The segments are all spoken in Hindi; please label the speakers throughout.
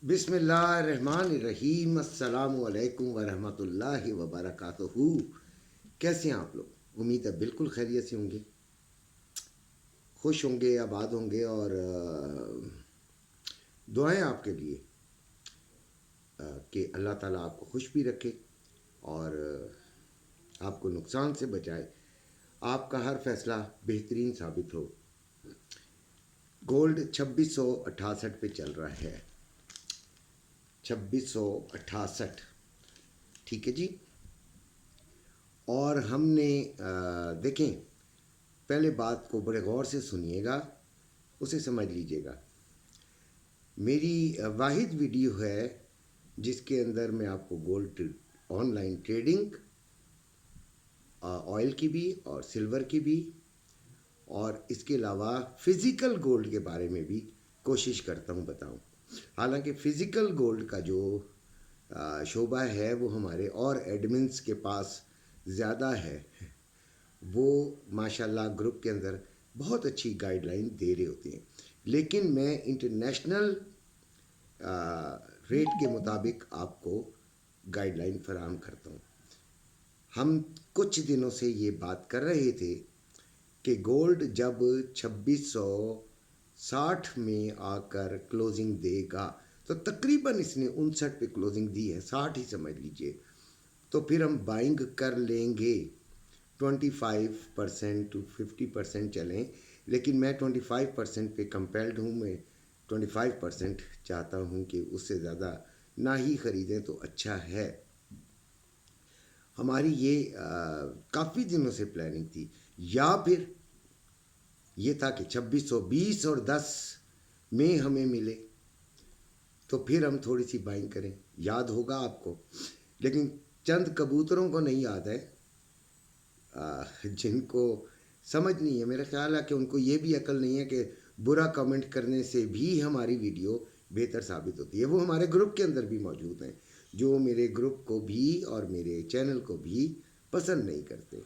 Speaker 1: बिस्मिल्लाहिर्रहमानिर्रहीम अस्सलामु अलैकुम वरहमतुल्लाहि वबरकातुहू। कैसे हैं आप लोग? उम्मीद है बिल्कुल खैरियत से होंगे, खुश होंगे, आबाद होंगे और दुआएं आपके लिए कि अल्लाह ताला आपको खुश भी रखे और आपको नुकसान से बचाए, आपका हर फैसला बेहतरीन साबित हो। गोल्ड 2668 पे चल रहा है, 2668। ठीक है जी। और हमने देखें, पहले बात को बड़े गौर से सुनिएगा, उसे समझ लीजिएगा। मेरी वाहिद वीडियो है जिसके अंदर मैं आपको गोल्ड ऑनलाइन ट्रेडिंग, ऑयल की भी और सिल्वर की भी, और इसके अलावा फ़िज़िकल गोल्ड के बारे में भी कोशिश करता हूँ बताऊँ। हालांकि फ़िज़िकल गोल्ड का जो शोबा है वो हमारे और एडमिन्स के पास ज़्यादा है। वो माशाल्लाह ग्रुप के अंदर बहुत अच्छी गाइडलाइन दे रहे होते हैं, लेकिन मैं इंटरनेशनल रेट के मुताबिक आपको गाइडलाइन फराहम करता हूँ। हम कुछ दिनों से ये बात कर रहे थे कि गोल्ड जब 2660 में आकर क्लोजिंग देगा, तो तकरीबन इसने 59 पे क्लोजिंग दी है, 60 ही समझ लीजिए, तो फिर हम बाइंग कर लेंगे। 25% टू 50% चलें, लेकिन मैं 25% पे कंपेल्ड हूँ। मैं 25% चाहता हूँ कि उससे ज़्यादा ना ही ख़रीदें तो अच्छा है। हमारी ये काफ़ी दिनों से प्लानिंग थी, या फिर ये था कि 2620 और 10 में हमें मिले तो फिर हम थोड़ी सी बाइंग करें। याद होगा आपको, लेकिन चंद कबूतरों को नहीं याद है, जिनको समझ नहीं है। मेरा ख्याल है कि उनको ये भी अकल नहीं है कि बुरा कमेंट करने से भी हमारी वीडियो बेहतर साबित होती है। वो हमारे ग्रुप के अंदर भी मौजूद हैं, जो मेरे ग्रुप को भी और मेरे चैनल को भी पसंद नहीं करते।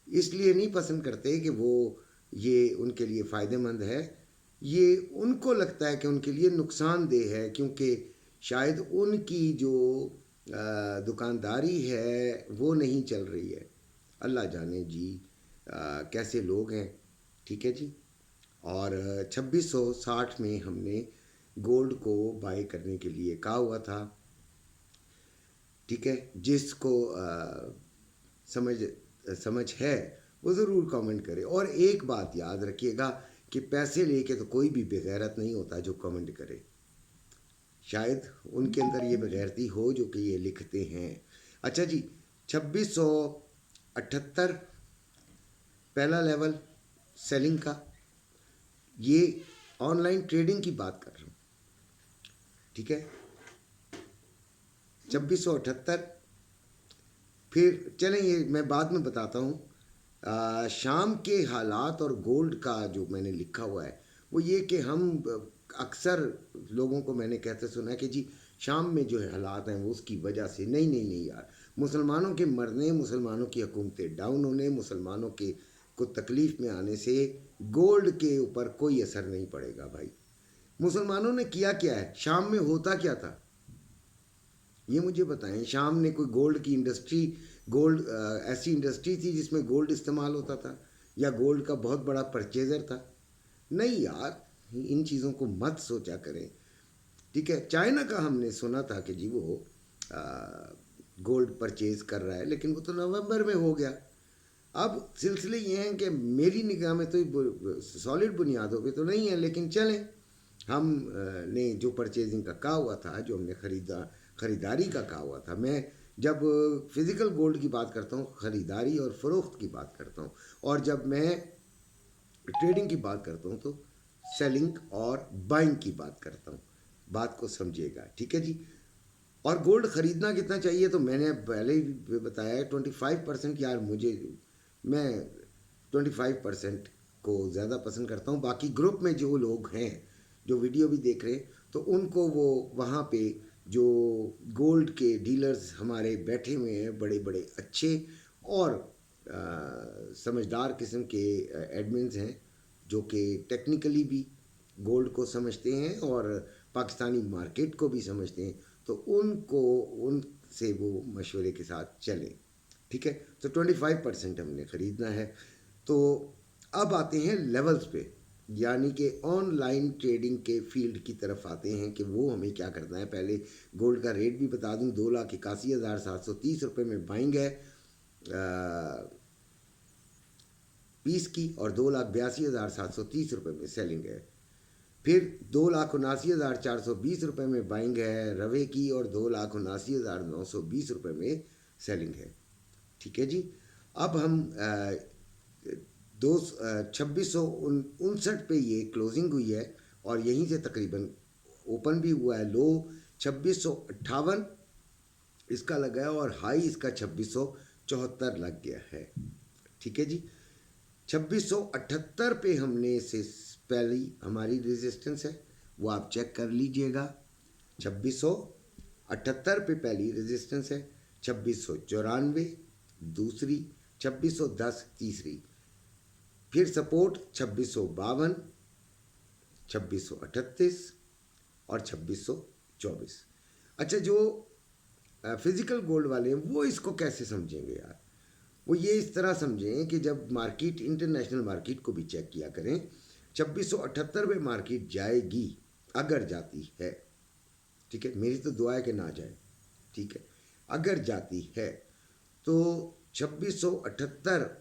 Speaker 1: इसलिए नहीं पसंद करते कि वो ये उनके लिए फ़ायदेमंद है, ये उनको लगता है कि उनके लिए नुकसानदेह है, क्योंकि शायद उनकी जो दुकानदारी है वो नहीं चल रही है। अल्लाह जाने जी कैसे लोग हैं। ठीक है जी। और 2660 में हमने गोल्ड को बाय करने के लिए कहा हुआ था। ठीक है, जिसको समझ समझ है वो ज़रूर कमेंट करे। और एक बात याद रखिएगा कि पैसे लेके तो कोई भी बेगैरत नहीं होता जो कमेंट करे। शायद उनके अंदर ये बेगैरती हो जो कि ये लिखते हैं। अच्छा जी, 2678 पहला लेवल सेलिंग का, ये ऑनलाइन ट्रेडिंग की बात कर रहा हूँ। ठीक है, 2678। फिर चलें, ये मैं बाद में बताता हूँ। शाम के हालात और गोल्ड का जो मैंने लिखा हुआ है वो ये कि हम अक्सर लोगों को मैंने कहते सुना है कि जी शाम में जो है हालात हैं वो उसकी वजह से। नहीं नहीं नहीं यार, मुसलमानों के मरने, मुसलमानों की हुकूमतें डाउन होने, मुसलमानों के को तकलीफ़ में आने से गोल्ड के ऊपर कोई असर नहीं पड़ेगा भाई। मुसलमानों ने किया क्या है, शाम में होता क्या था, ये मुझे बताएं। शाम ने कोई गोल्ड की इंडस्ट्री, गोल्ड ऐसी इंडस्ट्री थी जिसमें गोल्ड इस्तेमाल होता था, या गोल्ड का बहुत बड़ा परचेज़र था? नहीं यार, इन चीज़ों को मत सोचा करें। ठीक है, चाइना का हमने सुना था कि जी वो गोल्ड परचेज़ कर रहा है, लेकिन वो तो नवंबर में हो गया। अब सिलसिले ये हैं कि मेरी निगाह में तो सॉलिड बुनियादों पे तो नहीं है, लेकिन चलें, हम ने जो परचेजिंग का कहा हुआ था, जो हमने ख़रीदारी का कहा हुआ था। मैं जब फ़िज़िकल गोल्ड की बात करता हूँ ख़रीदारी और फ़रोख्त की बात करता हूँ, और जब मैं ट्रेडिंग की बात करता हूँ तो सेलिंग और बाइंग की बात करता हूँ। बात को समझिएगा, ठीक है जी। और गोल्ड ख़रीदना कितना चाहिए, तो मैंने पहले ही बताया है 25%। यार मैं 25% को ज़्यादा पसंद करता हूँ। बाकी ग्रुप में जो लोग हैं जो वीडियो भी देख रहे हैं, तो उनको वो वहाँ पे जो गोल्ड के डीलर्स हमारे बैठे हुए हैं, बड़े बड़े अच्छे और समझदार किस्म के एडमिन्स हैं, जो कि टेक्निकली भी गोल्ड को समझते हैं और पाकिस्तानी मार्केट को भी समझते हैं, तो उनसे वो मशवरे के साथ चलें। ठीक है, तो 25% हमने ख़रीदना है। तो अब आते हैं लेवल्स पे, यानी कि ऑनलाइन ट्रेडिंग के फील्ड की तरफ आते हैं कि वो हमें क्या करना है। पहले गोल्ड का रेट भी बता दूं, 2,81,730 रुपये में बाइंग है 20 की, और 2,82,730 रुपये में सेलिंग है। फिर 2,79,420 रुपये में बाइंग है रवे की, और 2,79,920 रुपये में सेलिंग है। ठीक है जी। अब हम 2659 पे ये क्लोजिंग हुई है, और यहीं से तकरीबन ओपन भी हुआ है। लो 2658 इसका लगा है, और हाई इसका 2674 लग गया है। ठीक है जी। 2678 पे हमने से पहली हमारी रेजिस्टेंस है, वो आप चेक कर लीजिएगा। 2678 पे पहली रेजिस्टेंस है, 2694 दूसरी, 2610 तीसरी, फिर सपोर्ट 2652, 2638 और 2624। अच्छा, जो फिज़िकल गोल्ड वाले हैं वो इसको कैसे समझेंगे यार? वो ये इस तरह समझें कि जब मार्केट, इंटरनेशनल मार्केट को भी चेक किया करें। 2678 में मार्केट जाएगी, अगर जाती है, ठीक है, मेरी तो दुआ है कि ना जाए, ठीक है, अगर जाती है तो 2678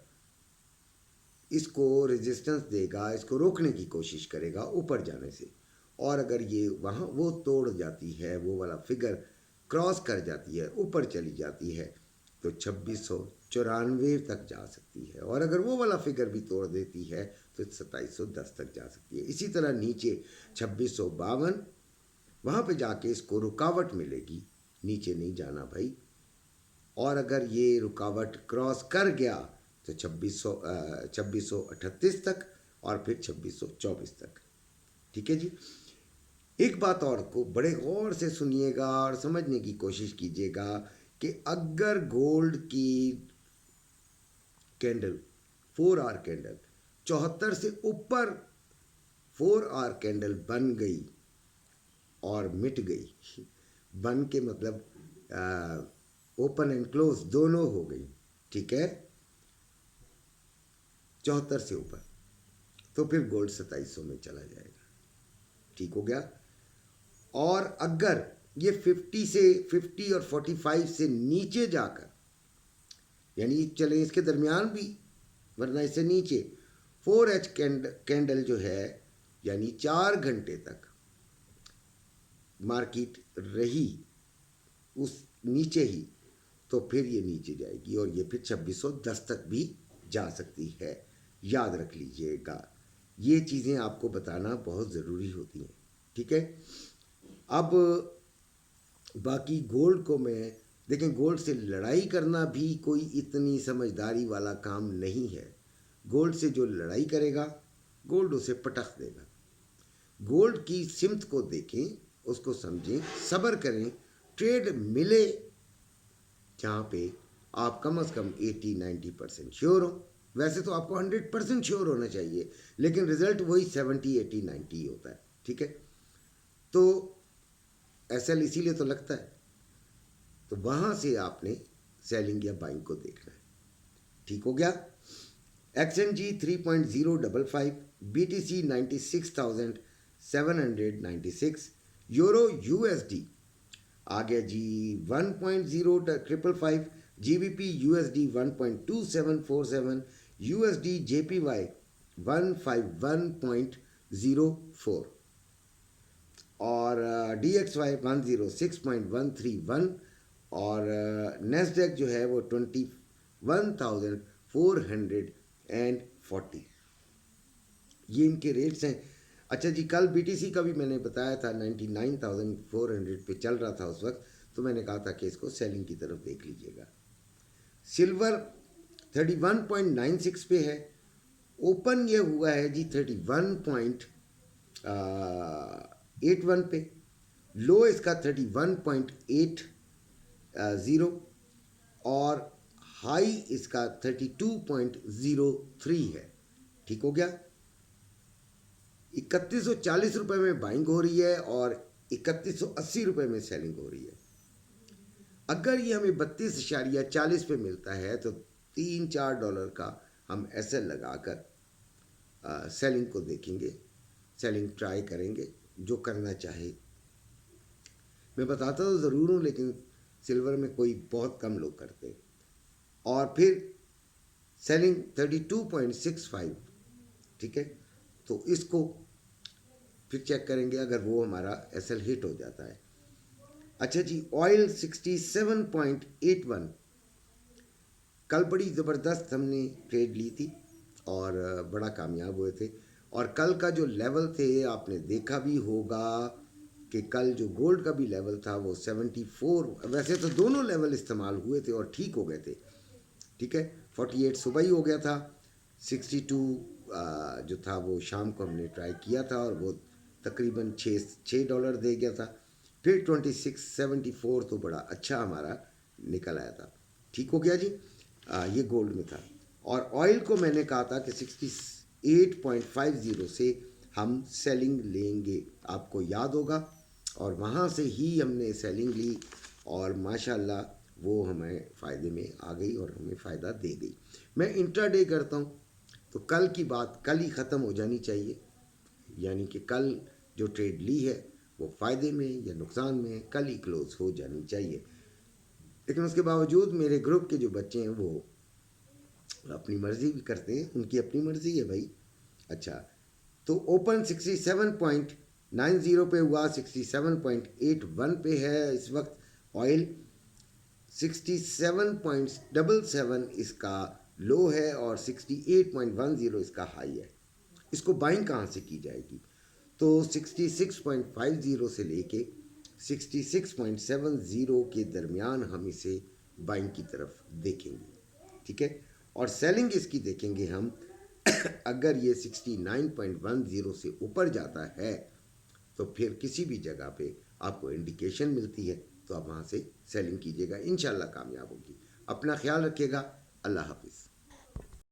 Speaker 1: इसको रेजिस्टेंस देगा, इसको रोकने की कोशिश करेगा ऊपर जाने से। और अगर ये वहाँ वो तोड़ जाती है, वो वाला फिगर क्रॉस कर जाती है, ऊपर चली जाती है, तो 2694 तक जा सकती है। और अगर वो वाला फिगर भी तोड़ देती है तो 2710 तक जा सकती है। इसी तरह नीचे 2652, वहाँ पे जाके इसको रुकावट मिलेगी, नीचे नहीं जाना भाई। और अगर ये रुकावट क्रॉस कर गया तो 2638 तक, और फिर 2624 तक। ठीक है जी। एक बात और को बड़े गौर से सुनिएगा और समझने की कोशिश कीजिएगा कि अगर गोल्ड की कैंडल 4 आवर कैंडल 74 से ऊपर 4 आवर कैंडल बन गई और मिट गई, बन के मतलब ओपन एंड क्लोज दोनों हो गई, ठीक है, 74 से ऊपर, तो फिर गोल्ड 2700 में चला जाएगा। ठीक हो गया। और अगर ये 50 और 45 से नीचे जाकर, यानी चले इसके दरमियान भी, वरना इससे नीचे 4H कैंडल जो है, यानी 4 घंटे तक मार्केट रही उस नीचे ही, तो फिर ये नीचे जाएगी और ये फिर 2610 तक भी जा सकती है। याद रख लीजिएगा, ये चीज़ें आपको बताना बहुत ज़रूरी होती हैं। ठीक है। अब बाकी गोल्ड को मैं देखें, गोल्ड से लड़ाई करना भी कोई इतनी समझदारी वाला काम नहीं है। गोल्ड से जो लड़ाई करेगा, गोल्ड उसे पटक देगा। गोल्ड की सिमत को देखें, उसको समझें, सब्र करें, ट्रेड मिले जहाँ पे आप कम से कम 80-90% श्योर हो। वैसे तो आपको 100% श्योर होना चाहिए, लेकिन रिजल्ट वही 70-80-90 होता है। ठीक है। तो एसएल इसीलिए तो लगता है, तो वहाँ से आपने सेलिंग या बाइंग को देखना है। ठीक हो गया। XNG 3.055, BTC 96,796, यूरो USD आ गया जी 1.0555, GBP USD 1.2747, USD JPY 151.04 और DXY 106.131 और नेस्डेक जो है वो 21,440। ये इनके रेट्स हैं। अच्छा जी, कल BTC का भी मैंने बताया था 99,400 पे चल रहा था उस वक्त, तो मैंने कहा था कि इसको सेलिंग की तरफ देख लीजिएगा। सिल्वर 31.96 पे है, ओपन ये हुआ है जी 31.81 पे, लो इसका 31.80 और हाई इसका 32.03 है। ठीक हो गया। 3140 रुपये में बाइंग हो रही है और 3180 रुपये में सेलिंग हो रही है। अगर ये हमें 32.40 पे मिलता है तो $3-4 का हम एसएल लगाकर सेलिंग को देखेंगे, सेलिंग ट्राई करेंगे, जो करना चाहे। मैं बताता तो ज़रूर हूँ, लेकिन सिल्वर में कोई बहुत कम लोग करते हैं। और फिर सेलिंग 32.65, ठीक है, तो इसको फिर चेक करेंगे अगर वो हमारा एसएल हिट हो जाता है। अच्छा जी, ऑयल 67.81, कल बड़ी ज़बरदस्त हमने ट्रेड ली थी और बड़ा कामयाब हुए थे। और कल का जो लेवल थे आपने देखा भी होगा कि कल जो गोल्ड का भी लेवल था वो 74, वैसे तो दोनों लेवल इस्तेमाल हुए थे और ठीक हो गए थे, ठीक है। 48 सुबह ही हो गया था, 62 जो था वो शाम को हमने ट्राई किया था और वो तकरीबन $6 दे गया था। फिर 2674 तो बड़ा अच्छा हमारा निकल आया था, ठीक हो गया जी। ये गोल्ड में था। और ऑयल को मैंने कहा था कि 68.50 से हम सेलिंग लेंगे, आपको याद होगा, और वहाँ से ही हमने सेलिंग ली और माशाल्लाह वो हमें फ़ायदे में आ गई और हमें फ़ायदा दे गई। मैं इंट्राडे करता हूँ तो कल की बात कल ही ख़त्म हो जानी चाहिए, यानी कि कल जो ट्रेड ली है वो फ़ायदे में या नुकसान में कल ही क्लोज हो जानी चाहिए। लेकिन उसके बावजूद मेरे ग्रुप के जो बच्चे हैं वो अपनी मर्ज़ी भी करते हैं, उनकी अपनी मर्ज़ी है भाई। अच्छा, तो ओपन 67.90 पे हुआ, 67.81 पे है इस वक्त। ऑयल 67.77 इसका लो है और 68.10 इसका हाई है। इसको बाइंग कहाँ से की जाएगी? तो 66.50 से लेके 66.70 के दरमियान हम इसे बाइंग की तरफ देखेंगे, ठीक है। और सेलिंग इसकी देखेंगे हम अगर ये 69.10 से ऊपर जाता है तो फिर किसी भी जगह पे आपको इंडिकेशन मिलती है तो आप वहाँ से सेलिंग कीजिएगा, इंशाल्लाह कामयाब होगी। अपना ख्याल रखिएगा। अल्लाह हाफिज़।